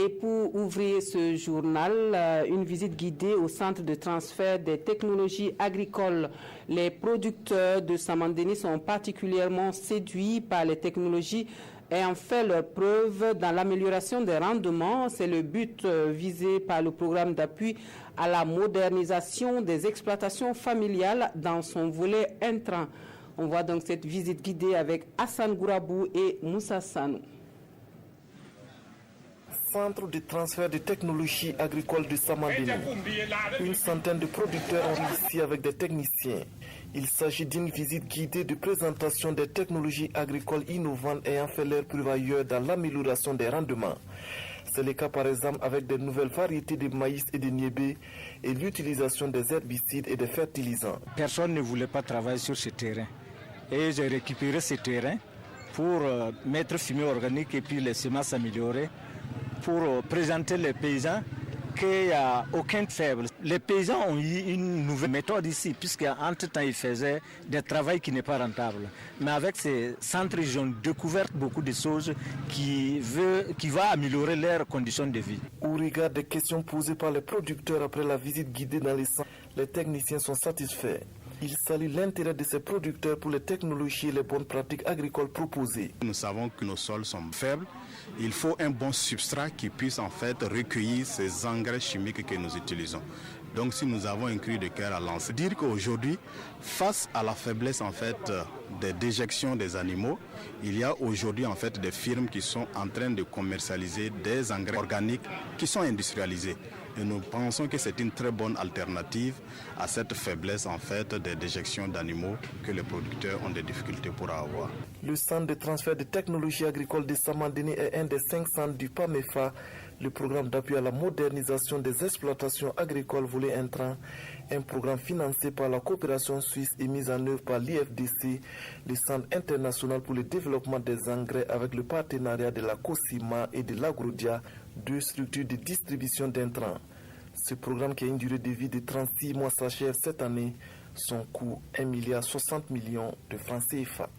Et pour ouvrir ce journal, une visite guidée au centre de transfert des technologies agricoles. Les producteurs de Samandéni sont particulièrement séduits par les technologies ayant fait leur preuve dans l'amélioration des rendements. C'est le but visé par le programme d'appui à la modernisation des exploitations familiales dans son volet intrant. On voit donc cette visite guidée avec Hassan Gourabou et Moussa Sanou. Centre de transfert de technologies agricoles de Samandéni. Une centaine de producteurs ont réussi avec des techniciens. Il s'agit d'une visite guidée de présentation des technologies agricoles innovantes ayant fait leur preuve ailleurs dans l'amélioration des rendements. C'est le cas par exemple avec de nouvelles variétés de maïs et de niébé et l'utilisation des herbicides et des fertilisants. Personne ne voulait pas travailler sur ce terrain. Et j'ai récupéré ce terrain pour mettre fumier organique et puis les semences améliorées, pour présenter les paysans qu'il n'y a aucun faible. Les paysans ont eu une nouvelle méthode ici, puisqu'entre-temps, ils faisaient des travaux qui n'est pas rentable. Mais avec ces centres, ils ont découvert beaucoup de choses qui vont améliorer leurs conditions de vie. Au regard des questions posées par les producteurs après la visite guidée dans les centres, les techniciens sont satisfaits. Ils saluent l'intérêt de ces producteurs pour les technologies et les bonnes pratiques agricoles proposées. Nous savons que nos sols sont faibles. Il faut un bon substrat qui puisse en fait recueillir ces engrais chimiques que nous utilisons. Donc si nous avons un cri de cœur à lancer, dire qu'aujourd'hui, face à la faiblesse en fait des déjections des animaux, il y a aujourd'hui en fait des firmes qui sont en train de commercialiser des engrais organiques qui sont industrialisés. Et nous pensons que c'est une très bonne alternative à cette faiblesse en fait des déjections d'animaux que les producteurs ont des difficultés pour avoir. Le centre de transfert de technologies agricoles de Samandéni est un des 5 centres du PAMEFA, le programme d'appui à la modernisation des exploitations agricoles volet intrant, un programme financé par la coopération suisse et mis en œuvre par l'IFDC, le Centre international pour le développement des engrais avec le partenariat de la COSIMA et de l'Agrodia, 2 structures de distribution d'intrants. Ce programme qui a une durée de vie de 36 mois s'achève cette année. Son coût 1,60 milliard de francs CFA.